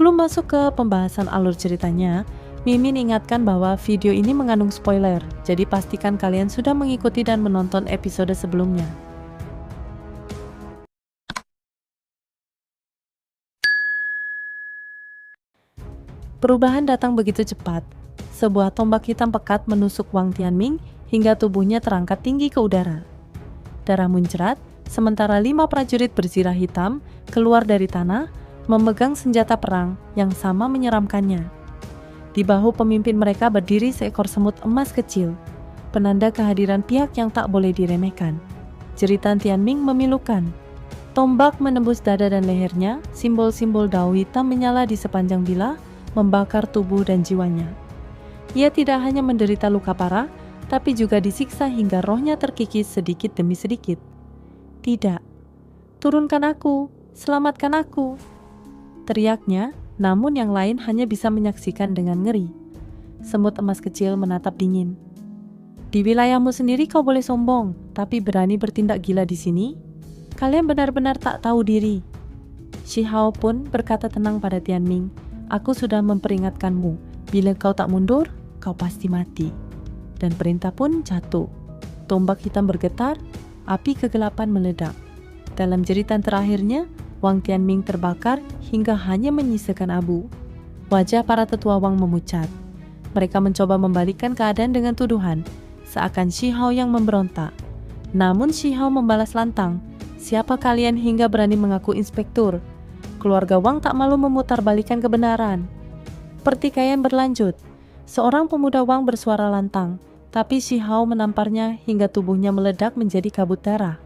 Sebelum masuk ke pembahasan alur ceritanya, Mimin ingatkan bahwa video ini mengandung spoiler, jadi pastikan kalian sudah mengikuti dan menonton episode sebelumnya. Perubahan datang begitu cepat. Sebuah tombak hitam pekat menusuk Wang Tianming hingga tubuhnya terangkat tinggi ke udara. Darah muncrat, sementara 5 prajurit berzirah hitam keluar dari tanah, memegang senjata perang yang sama menyeramkannya. Di bahu pemimpin mereka berdiri seekor semut emas kecil, penanda kehadiran pihak yang tak boleh diremehkan. Jeritan Tianming memilukan. Tombak menembus dada dan lehernya, simbol-simbol dao hitam menyala di sepanjang bilah, membakar tubuh dan jiwanya. Ia tidak hanya menderita luka parah, tapi juga disiksa hingga rohnya terkikis sedikit demi sedikit. Tidak, turunkan aku, selamatkan aku, teriaknya, namun yang lain hanya bisa menyaksikan dengan ngeri. Semut emas kecil menatap dingin. Di wilayahmu sendiri kau boleh sombong, tapi berani bertindak gila di sini? Kalian benar-benar tak tahu diri. Shi Hao pun berkata tenang pada Tianming, aku sudah memperingatkanmu, bila kau tak mundur, kau pasti mati. Dan perintah pun jatuh. Tombak hitam bergetar, api kegelapan meledak. Dalam jeritan terakhirnya, Wang Tianming terbakar hingga hanya menyisakan abu. Wajah para tetua Wang memucat. Mereka mencoba membalikkan keadaan dengan tuduhan, seakan Shi Hao yang memberontak. Namun Shi Hao membalas lantang, siapa kalian hingga berani mengaku inspektur? Keluarga Wang tak malu memutarbalikkan kebenaran. Pertikaian berlanjut. Seorang pemuda Wang bersuara lantang, tapi Shi Hao menamparnya hingga tubuhnya meledak menjadi kabut darah.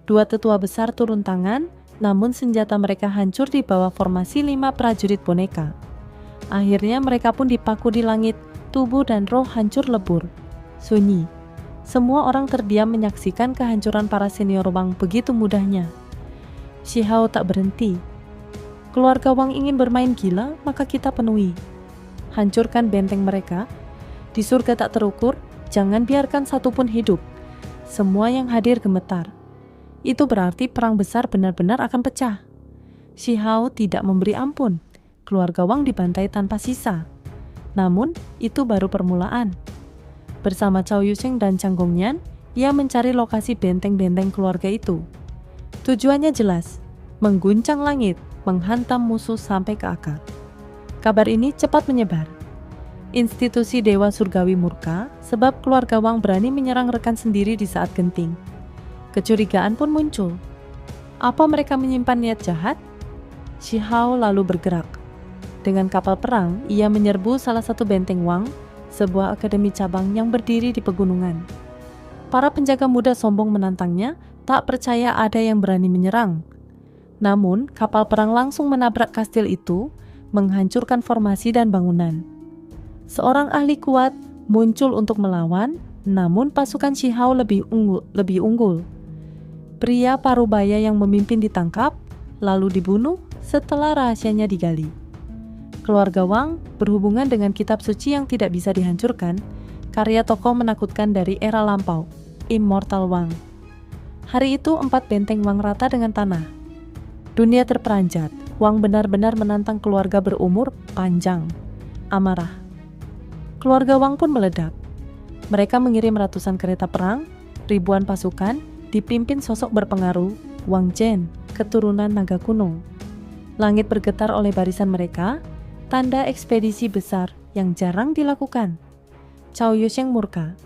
Dua tetua besar turun tangan, namun senjata mereka hancur di bawah formasi 5 prajurit boneka. Akhirnya mereka pun dipaku di langit, tubuh dan roh hancur lebur. Sunyi. Semua orang terdiam menyaksikan kehancuran para senior Wang begitu mudahnya. Shi Hao tak berhenti. Keluarga Wang ingin bermain gila, maka kita penuhi. Hancurkan benteng mereka. Di surga tak terukur, jangan biarkan satupun hidup. Semua yang hadir gemetar. Itu berarti perang besar benar-benar akan pecah. Shi Hao tidak memberi ampun. Keluarga Wang dibantai tanpa sisa. Namun, itu baru permulaan. Bersama Cao Yusheng dan Chang Gongnian, ia mencari lokasi benteng-benteng keluarga itu. Tujuannya jelas, mengguncang langit, menghantam musuh sampai ke akar. Kabar ini cepat menyebar. Institusi Dewa Surgawi murka sebab keluarga Wang berani menyerang rekan sendiri di saat genting. Kecurigaan pun muncul. Apa mereka menyimpan niat jahat? Shi Hao lalu bergerak. Dengan kapal perang, ia menyerbu salah satu benteng Wang, sebuah akademi cabang yang berdiri di pegunungan. Para penjaga muda sombong menantangnya, tak percaya ada yang berani menyerang. Namun, kapal perang langsung menabrak kastil itu, menghancurkan formasi dan bangunan. Seorang ahli kuat muncul untuk melawan, namun pasukan Shi Hao lebih unggul. Pria parubaya yang memimpin ditangkap, lalu dibunuh setelah rahasianya digali. Keluarga Wang berhubungan dengan kitab suci yang tidak bisa dihancurkan, karya tokoh menakutkan dari era lampau, Immortal Wang. Hari itu 4 benteng Wang rata dengan tanah. Dunia terperanjat. Wang benar-benar menantang keluarga berumur panjang. Amarah. Keluarga Wang pun meledak. Mereka mengirim ratusan kereta perang, ribuan pasukan, dipimpin sosok berpengaruh, Wang Zhen, keturunan naga kuno. Langit bergetar oleh barisan mereka, tanda ekspedisi besar yang jarang dilakukan. Cao Yusheng murka.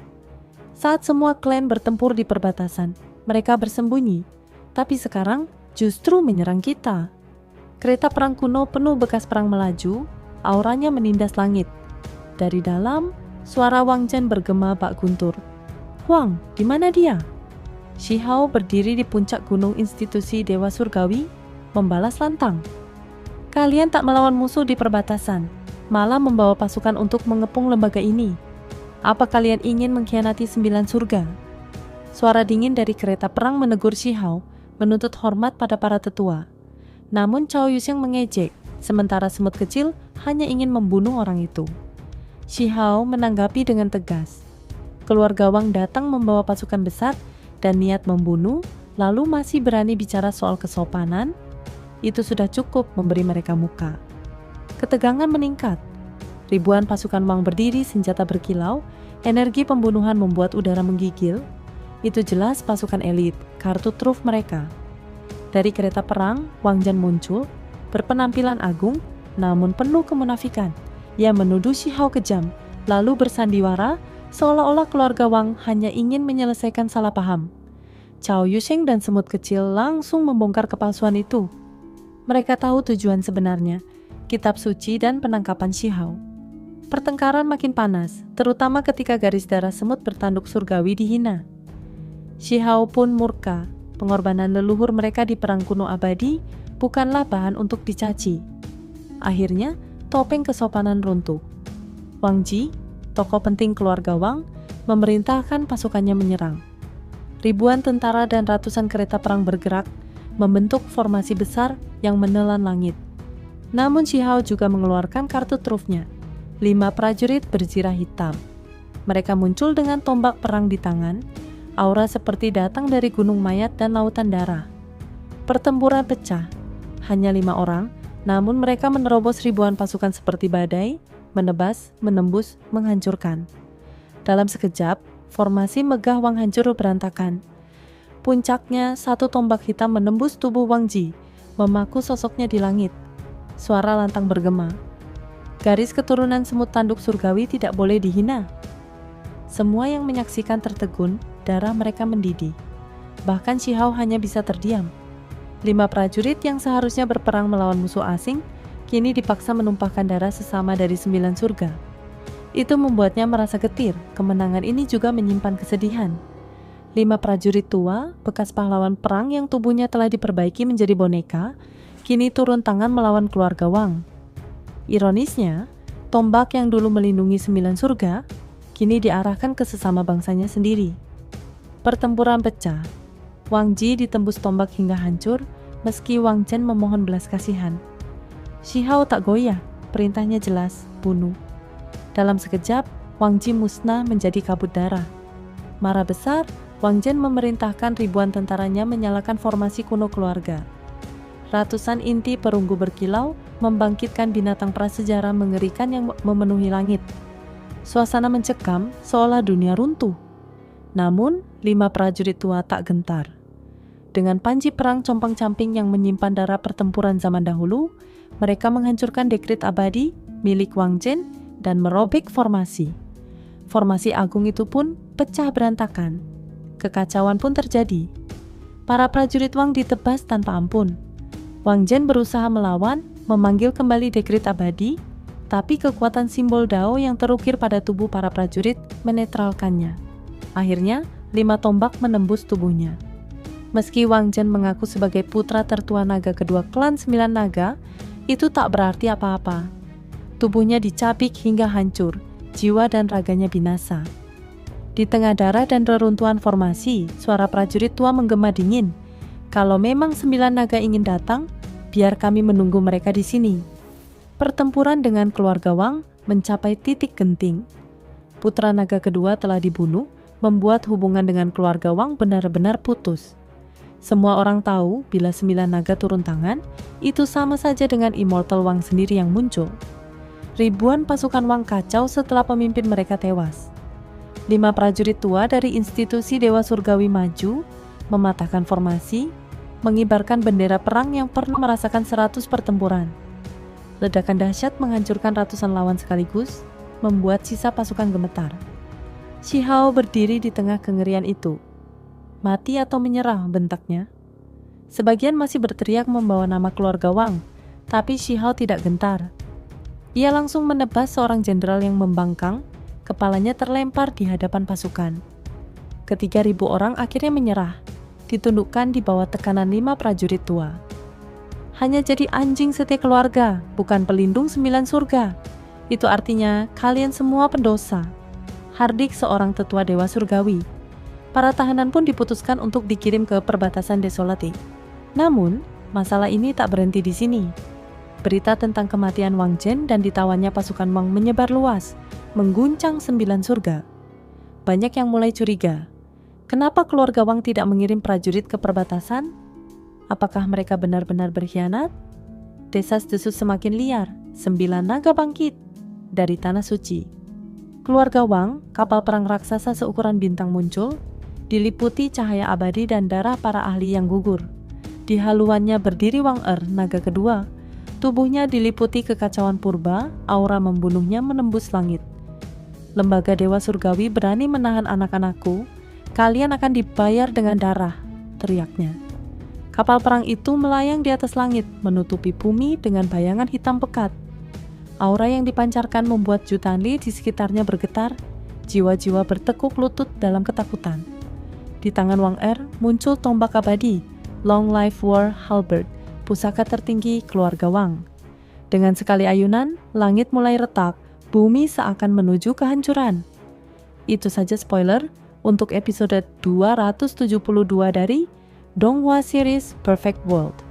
Saat semua klan bertempur di perbatasan, mereka bersembunyi, tapi sekarang justru menyerang kita. Kereta perang kuno penuh bekas perang melaju, auranya menindas langit. Dari dalam, suara Wang Zhen bergema bak guntur. Huang, di mana dia? Shi Hao berdiri di puncak gunung institusi Dewa Surgawi, membalas lantang. Kalian tak melawan musuh di perbatasan, malah membawa pasukan untuk mengepung lembaga ini. Apa kalian ingin mengkhianati 9 surga? Suara dingin dari kereta perang menegur Shi Hao, menuntut hormat pada para tetua. Namun Cao Yusheng mengejek, sementara semut kecil hanya ingin membunuh orang itu. Shi Hao menanggapi dengan tegas. Keluarga Wang datang membawa pasukan besar dan niat membunuh, lalu masih berani bicara soal kesopanan? Itu sudah cukup memberi mereka muka. Ketegangan meningkat. Ribuan pasukan Wang berdiri, senjata berkilau, energi pembunuhan membuat udara menggigil. Itu jelas pasukan elit, kartu truf mereka. Dari kereta perang, Wang Zhen muncul, berpenampilan agung, namun penuh kemunafikan. Ia menuduh Shi Hao kejam, lalu bersandiwara, seolah-olah keluarga Wang hanya ingin menyelesaikan salah paham. Cao Yusheng dan semut kecil langsung membongkar kepalsuan itu. Mereka tahu tujuan sebenarnya, kitab suci dan penangkapan Shi Hao. Pertengkaran makin panas, terutama ketika garis darah semut bertanduk surgawi dihina. Shi Hao pun murka. Pengorbanan leluhur mereka di perang kuno abadi bukanlah bahan untuk dicaci. Akhirnya, topeng kesopanan runtuh. Wang Ji, tokoh penting keluarga Wang, memerintahkan pasukannya menyerang. Ribuan tentara dan ratusan kereta perang bergerak, membentuk formasi besar yang menelan langit. Namun Shi Hao juga mengeluarkan kartu trufnya. 5 prajurit berzirah hitam. Mereka muncul dengan tombak perang di tangan, aura seperti datang dari gunung mayat dan lautan darah. Pertempuran pecah. Hanya 5 orang, namun mereka menerobos ribuan pasukan seperti badai, menebas, menembus, menghancurkan. Dalam sekejap, formasi megah Wang hancur berantakan. Puncaknya, satu tombak hitam menembus tubuh Wang Ji, memaku sosoknya di langit. Suara lantang bergema. Garis keturunan semut tanduk surgawi tidak boleh dihina. Semua yang menyaksikan tertegun, darah mereka mendidih. Bahkan Shi Hao hanya bisa terdiam. 5 prajurit yang seharusnya berperang melawan musuh asing, kini dipaksa menumpahkan darah sesama dari 9 surga. Itu membuatnya merasa getir. Kemenangan ini juga menyimpan kesedihan. 5 prajurit tua, bekas pahlawan perang yang tubuhnya telah diperbaiki menjadi boneka, kini turun tangan melawan keluarga Wang. Ironisnya, tombak yang dulu melindungi 9 surga, kini diarahkan ke sesama bangsanya sendiri. Pertempuran pecah. Wang Ji ditembus tombak hingga hancur, meski Wang Zhen memohon belas kasihan. Shi Hao tak goyah, perintahnya jelas, bunuh. Dalam sekejap, Wang Ji musnah menjadi kabut darah. Marah besar, Wang Zhen memerintahkan ribuan tentaranya menyalakan formasi kuno keluarga. Ratusan inti perunggu berkilau membangkitkan binatang prasejarah mengerikan yang memenuhi langit. Suasana mencekam, seolah dunia runtuh. Namun, 5 prajurit tua tak gentar. Dengan panji perang compang-camping yang menyimpan darah pertempuran zaman dahulu, mereka menghancurkan dekrit abadi milik Wang Zhen dan merobek formasi. Formasi agung itu pun pecah berantakan. Kekacauan pun terjadi. Para prajurit Wang ditebas tanpa ampun. Wang Zhen berusaha melawan, memanggil kembali dekrit abadi, tapi kekuatan simbol Dao yang terukir pada tubuh para prajurit menetralkannya. Akhirnya, 5 tombak menembus tubuhnya. Meski Wang Zhen mengaku sebagai putra tertua naga kedua klan 9 naga, itu tak berarti apa-apa. Tubuhnya dicabik hingga hancur, jiwa dan raganya binasa. Di tengah darah dan reruntuhan formasi, suara prajurit tua menggema dingin. Kalau memang 9 naga ingin datang, biar kami menunggu mereka di sini. Pertempuran dengan keluarga Wang mencapai titik genting. Putra naga kedua telah dibunuh, membuat hubungan dengan keluarga Wang benar-benar putus. Semua orang tahu bila 9 naga turun tangan, itu sama saja dengan Immortal Wang sendiri yang muncul. Ribuan pasukan Wang kacau setelah pemimpin mereka tewas. 5 prajurit tua dari institusi Dewa Surgawi maju, mematahkan formasi, mengibarkan bendera perang yang pernah merasakan 100 pertempuran. Ledakan dahsyat menghancurkan ratusan lawan sekaligus, membuat sisa pasukan gemetar. Shi Hao berdiri di tengah kengerian itu. Mati atau menyerah, bentaknya. Sebagian masih berteriak membawa nama keluarga Wang, tapi Shi Hao tidak gentar. Ia langsung menebas seorang jenderal yang membangkang, kepalanya terlempar di hadapan pasukan. 3.000 orang akhirnya menyerah, ditundukkan di bawah tekanan 5 prajurit tua. Hanya jadi anjing setia keluarga, bukan pelindung 9 surga. Itu artinya kalian semua pendosa. Hardik seorang tetua Dewa Surgawi. Para tahanan pun diputuskan untuk dikirim ke perbatasan Desolate. Namun, masalah ini tak berhenti di sini. Berita tentang kematian Wang Zhen dan ditawannya pasukan Wang menyebar luas, mengguncang 9 surga. Banyak yang mulai curiga. Kenapa keluarga Wang tidak mengirim prajurit ke perbatasan? Apakah mereka benar-benar berkhianat? Desas-desus semakin liar, 9 naga bangkit dari Tanah Suci. Keluarga Wang, kapal perang raksasa seukuran bintang muncul, diliputi cahaya abadi dan darah para ahli yang gugur. Di haluannya berdiri Wang naga kedua. Tubuhnya diliputi kekacauan purba, aura membunuhnya menembus langit. Lembaga Dewa Surgawi berani menahan anak-anakku, kalian akan dibayar dengan darah, teriaknya. Kapal perang itu melayang di atas langit, menutupi bumi dengan bayangan hitam pekat. Aura yang dipancarkan membuat jutaan li di sekitarnya bergetar, jiwa-jiwa bertekuk lutut dalam ketakutan. Di tangan Wang muncul tombak abadi, Long Life War Halberd, pusaka tertinggi keluarga Wang. Dengan sekali ayunan, langit mulai retak, bumi seakan menuju kehancuran. Itu saja spoiler untuk episode 272 dari Donghua Series Perfect World.